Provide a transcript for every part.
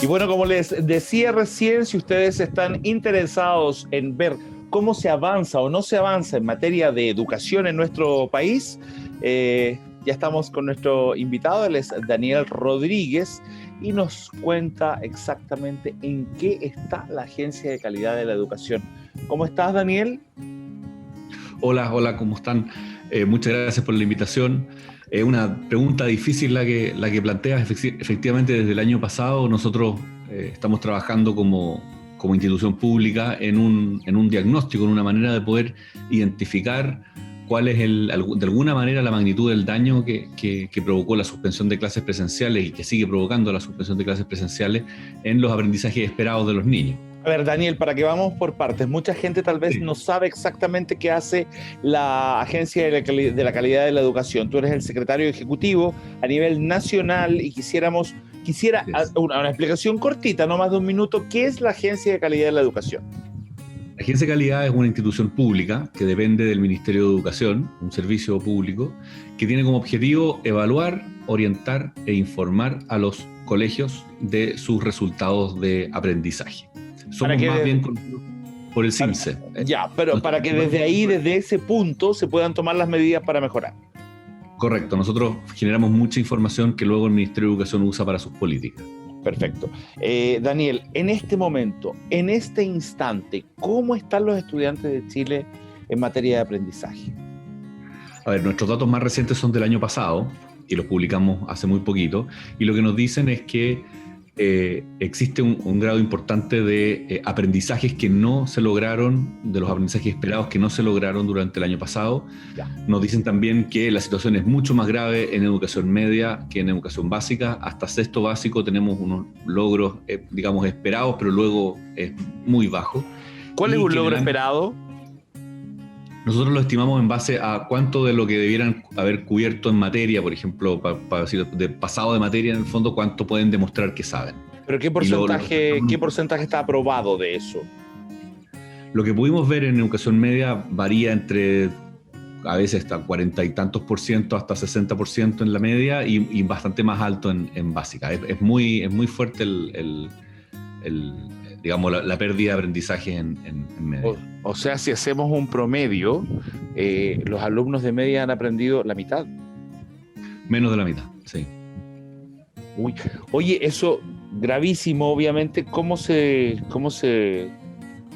Y bueno, como les decía recién, si ustedes están interesados en ver cómo se avanza o no se avanza en materia de educación en nuestro país, ya estamos con nuestro invitado, él es Daniel Rodríguez, y nos cuenta exactamente en qué está la Agencia de Calidad de la Educación. ¿Cómo estás, Daniel? Hola, ¿cómo están? Muchas gracias por la invitación. Una pregunta difícil la que planteas. Efectivamente, desde el año pasado nosotros estamos trabajando como institución pública en un diagnóstico, en una manera de poder identificar cuál es de alguna manera la magnitud del daño que provocó la suspensión de clases presenciales y que sigue provocando la suspensión de clases presenciales en los aprendizajes esperados de los niños. A ver, Daniel, para que vamos por partes, mucha gente tal vez no sabe exactamente qué hace la Agencia de la Calidad de la Educación. Tú eres el secretario ejecutivo a nivel nacional y quisiera una explicación cortita, no más de un minuto. ¿Qué es la Agencia de Calidad de la Educación? La Agencia de Calidad es una institución pública que depende del Ministerio de Educación, un servicio público, que tiene como objetivo evaluar, orientar e informar a los colegios de sus resultados de aprendizaje. Somos más bien conocidos por el CIMSE. Ya, pero para que desde ahí, desde ese punto, se puedan tomar las medidas para mejorar. Correcto, nosotros generamos mucha información que luego el Ministerio de Educación usa para sus políticas. Perfecto. Daniel, en este momento, en este instante, ¿cómo están los estudiantes de Chile en materia de aprendizaje? A ver, nuestros datos más recientes son del año pasado y los publicamos hace muy poquito, y lo que nos dicen es que existe un grado importante de aprendizajes que no se lograron, de los aprendizajes esperados que no se lograron durante el año pasado. Ya. Nos dicen también que la situación es mucho más grave en educación media que en educación básica. Hasta sexto básico tenemos unos logros, digamos, esperados, pero luego es muy bajo. ¿Cuál es un logro esperado? Nosotros lo estimamos en base a cuánto de lo que debieran haber cubierto en materia, por ejemplo, para decir de pasado de materia, en el fondo, cuánto pueden demostrar que saben. ¿Pero qué porcentaje está aprobado de eso? Lo que pudimos ver en educación media varía entre a veces hasta 40 y tantos por ciento, hasta 60% en la media y bastante más alto en básica. Es muy fuerte digamos, la pérdida de aprendizaje en media. O sea, si hacemos un promedio, los alumnos de media han aprendido la mitad. Menos de la mitad, sí. Uy, oye, eso gravísimo, obviamente. ¿Cómo se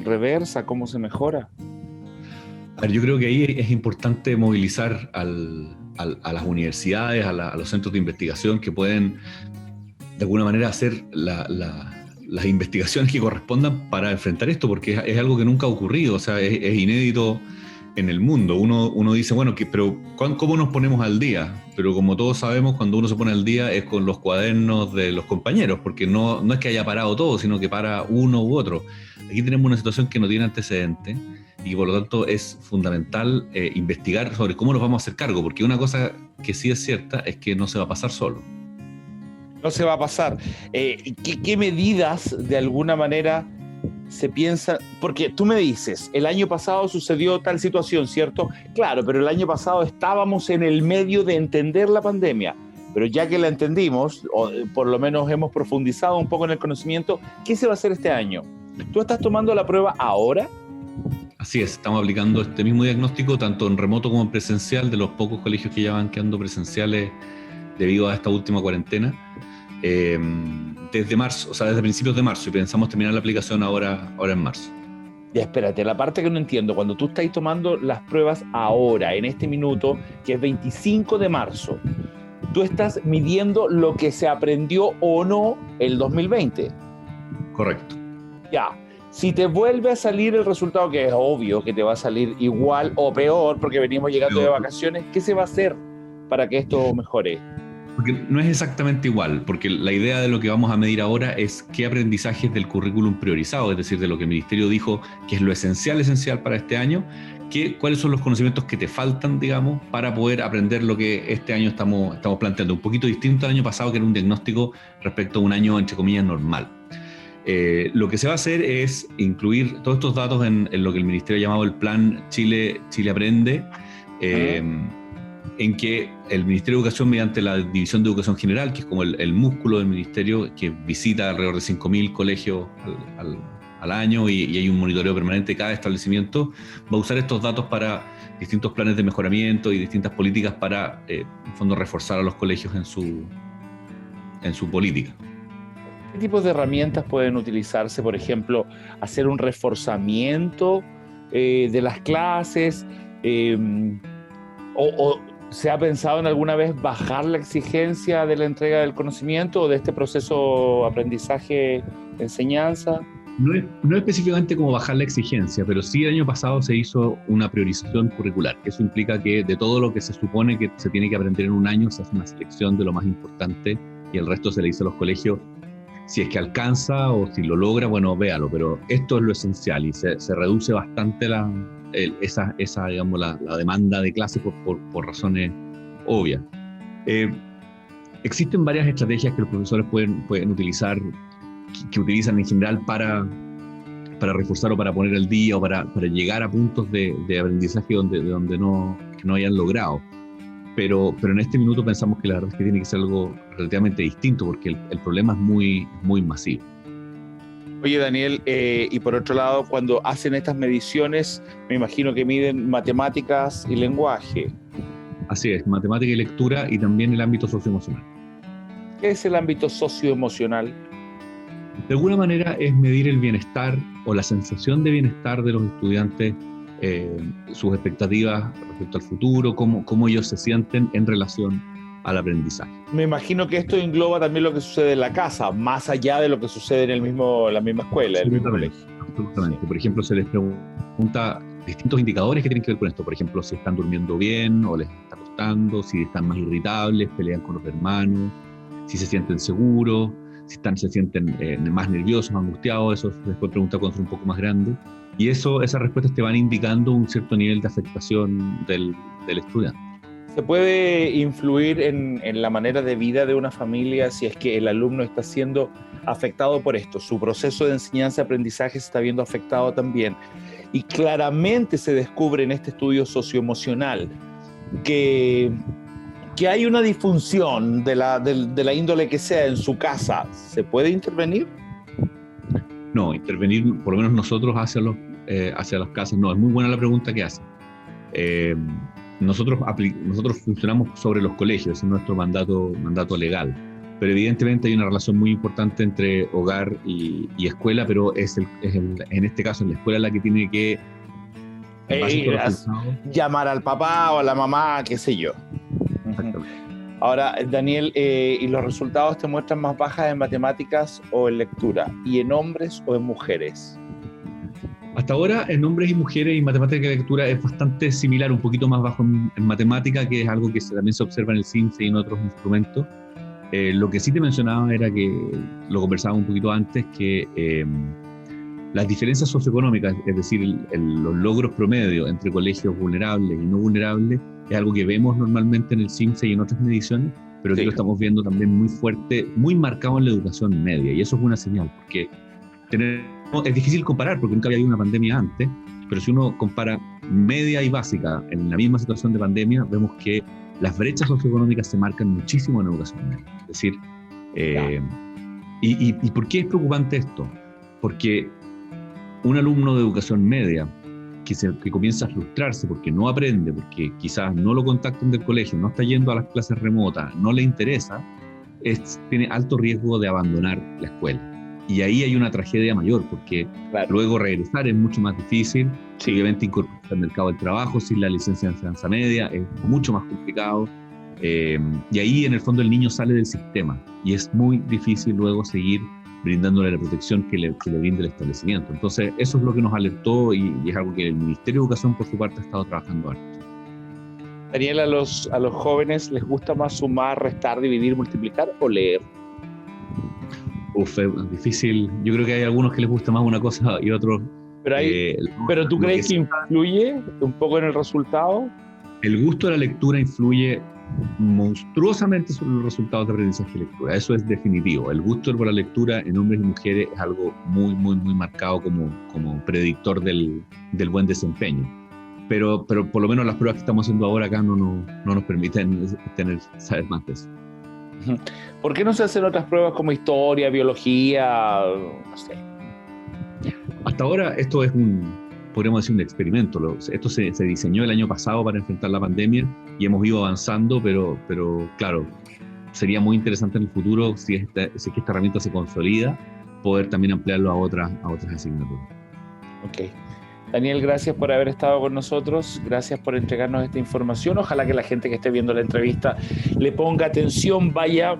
reversa? ¿Cómo se mejora? A ver, yo creo que ahí es importante movilizar a las universidades, a los centros de investigación que pueden, de alguna manera, hacer las investigaciones que correspondan para enfrentar esto, porque es algo que nunca ha ocurrido, o sea, es inédito en el mundo. Uno dice, bueno, pero ¿cómo nos ponemos al día? Pero como todos sabemos, cuando uno se pone al día es con los cuadernos de los compañeros, porque no es que haya parado todo, sino que para uno u otro. Aquí tenemos una situación que no tiene antecedentes y por lo tanto es fundamental investigar sobre cómo nos vamos a hacer cargo, porque una cosa que sí es cierta es que no se va a pasar solo. No se va a pasar. ¿Qué medidas de alguna manera se piensan? Porque tú me dices, el año pasado sucedió tal situación, ¿cierto? Claro, pero el año pasado estábamos en el medio de entender la pandemia. Pero ya que la entendimos, o por lo menos hemos profundizado un poco en el conocimiento, ¿qué se va a hacer este año? ¿Tú estás tomando la prueba ahora? Así es, estamos aplicando este mismo diagnóstico tanto en remoto como en presencial, de los pocos colegios que ya van quedando presenciales debido a esta última cuarentena. Desde marzo, o sea, desde principios de marzo, y pensamos terminar la aplicación ahora en marzo. Ya, espérate, la parte que no entiendo, cuando tú estás tomando las pruebas ahora, en este minuto, que es 25 de marzo, tú estás midiendo lo que se aprendió o no el 2020. Correcto. Ya, si te vuelve a salir el resultado, que es obvio que te va a salir igual o peor, porque venimos llegando de vacaciones, ¿qué se va a hacer para que esto mejore? Porque no es exactamente igual, porque la idea de lo que vamos a medir ahora es qué aprendizajes del currículum priorizado, es decir, de lo que el Ministerio dijo que es lo esencial para este año, cuáles son los conocimientos que te faltan, digamos, para poder aprender lo que este año estamos planteando. Un poquito distinto al año pasado, que era un diagnóstico respecto a un año, entre comillas, normal. Lo que se va a hacer es incluir todos estos datos en lo que el Ministerio ha llamado el Plan Chile Aprende, en que el Ministerio de Educación, mediante la División de Educación General, que es como el músculo del Ministerio, que visita alrededor de 5.000 colegios al año y hay un monitoreo permanente de cada establecimiento, va a usar estos datos para distintos planes de mejoramiento y distintas políticas para, en fondo, reforzar a los colegios en su política. ¿Qué tipos de herramientas pueden utilizarse? Por ejemplo, hacer un reforzamiento de las clases, o ¿se ha pensado en alguna vez bajar la exigencia de la entrega del conocimiento o de este proceso aprendizaje-enseñanza? No específicamente como bajar la exigencia, pero sí el año pasado se hizo una priorización curricular. Eso implica que de todo lo que se supone que se tiene que aprender en un año, se hace una selección de lo más importante y el resto se le dice a los colegios, si es que alcanza o si lo logra, bueno, véalo, pero esto es lo esencial y se reduce bastante esa digamos, la demanda de clase por razones obvias. Existen varias estrategias que los profesores pueden utilizar, que utilizan en general para reforzar o para poner al día o para llegar a puntos de aprendizaje donde no hayan logrado. Pero en este minuto pensamos que la verdad es que tiene que ser algo relativamente distinto porque el problema es muy masivo. Oye, Daniel, y por otro lado, cuando hacen estas mediciones, me imagino que miden matemáticas y lenguaje. Así es, matemática y lectura y también el ámbito socioemocional. ¿Qué es el ámbito socioemocional? De alguna manera es medir el bienestar o la sensación de bienestar de los estudiantes, sus expectativas respecto al futuro, cómo ellos se sienten en relación al aprendizaje. Me imagino que esto engloba también lo que sucede en la casa, más allá de lo que sucede en la misma escuela, en el mismo colegio. Absolutamente. Por ejemplo, se les pregunta distintos indicadores que tienen que ver con esto. Por ejemplo, si están durmiendo bien o les está costando, si están más irritables, pelean con los hermanos, si se sienten seguros, si se sienten más nerviosos, angustiados. Eso se les puede preguntar cuando son un poco más grandes. Y esas respuestas te van indicando un cierto nivel de afectación del estudiante. ¿Se puede influir en la manera de vida de una familia si es que el alumno está siendo afectado por esto? Su proceso de enseñanza-aprendizaje se está viendo afectado también. Y claramente se descubre en este estudio socioemocional que hay una disfunción de la índole que sea en su casa. ¿Se puede intervenir? No, intervenir, por lo menos nosotros hacia las casas, no. Es muy buena la pregunta que hace. Nosotros funcionamos sobre los colegios, es nuestro mandato legal, pero evidentemente hay una relación muy importante entre hogar y escuela, pero en este caso en la escuela la que tiene que llamar al papá o a la mamá, qué sé yo. Exactamente. Ahora, Daniel, ¿y los resultados te muestran más bajas en matemáticas o en lectura? ¿Y en hombres o en mujeres? Hasta ahora, en hombres y mujeres y matemática y lectura es bastante similar, un poquito más bajo en matemática, que es algo que también se observa en el CIMSE y en otros instrumentos. Lo que sí te mencionaba era que, lo conversábamos un poquito antes, que las diferencias socioeconómicas, es decir, los logros promedio entre colegios vulnerables y no vulnerables, es algo que vemos normalmente en el CIMSE y en otras mediciones, pero que lo estamos viendo también muy fuerte, muy marcado en la educación media, y eso es una señal, porque es difícil comparar porque nunca había habido una pandemia antes, pero si uno compara media y básica en la misma situación de pandemia, vemos que las brechas socioeconómicas se marcan muchísimo en educación media. Es decir, ¿y por qué es preocupante esto? Porque un alumno de educación media que comienza a frustrarse porque no aprende, porque quizás no lo contactan del colegio, no está yendo a las clases remotas, no le interesa, tiene alto riesgo de abandonar la escuela. Y ahí hay una tragedia mayor, porque luego regresar es mucho más difícil. Sí. Obviamente incorporarse al mercado del trabajo sin la licencia de enseñanza media es mucho más complicado. Y ahí en el fondo el niño sale del sistema y es muy difícil luego seguir brindándole la protección que le brinde el establecimiento. Entonces eso es lo que nos alertó y es algo que el Ministerio de Educación por su parte ha estado trabajando harto. Daniel, ¿a los jóvenes les gusta más sumar, restar, dividir, multiplicar o leer? Es difícil. Yo creo que hay algunos que les gusta más una cosa y otros. ¿Pero tú crees que influye un poco en el resultado? El gusto de la lectura influye monstruosamente sobre los resultados de aprendizaje de lectura. Eso es definitivo. El gusto por la lectura en hombres y mujeres es algo muy, muy, muy marcado como predictor del buen desempeño. pero por lo menos las pruebas que estamos haciendo ahora acá no nos permiten saber más de eso. ¿Por qué no se hacen otras pruebas como historia, biología? No sé. Hasta ahora esto es podríamos decir, un experimento. Esto se diseñó el año pasado para enfrentar la pandemia y hemos ido avanzando, pero claro, sería muy interesante en el futuro, si es que esta herramienta se consolida, poder también ampliarlo a otras asignaturas. Ok. Daniel, gracias por haber estado con nosotros, gracias por entregarnos esta información. Ojalá que la gente que esté viendo la entrevista le ponga atención, vaya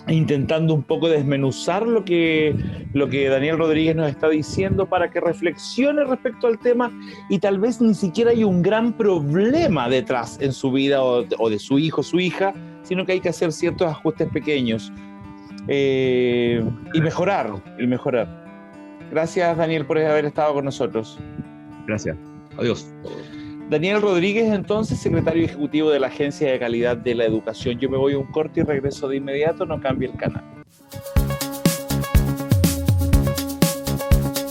intentando un poco desmenuzar lo que Daniel Rodríguez nos está diciendo para que reflexione respecto al tema y tal vez ni siquiera hay un gran problema detrás en su vida o de su hijo, su hija, sino que hay que hacer ciertos ajustes pequeños y mejorar. Gracias, Daniel, por haber estado con nosotros. Gracias. Adiós. Daniel Rodríguez, entonces, secretario ejecutivo de la Agencia de Calidad de la Educación. Yo me voy a un corte y regreso de inmediato, no cambie el canal.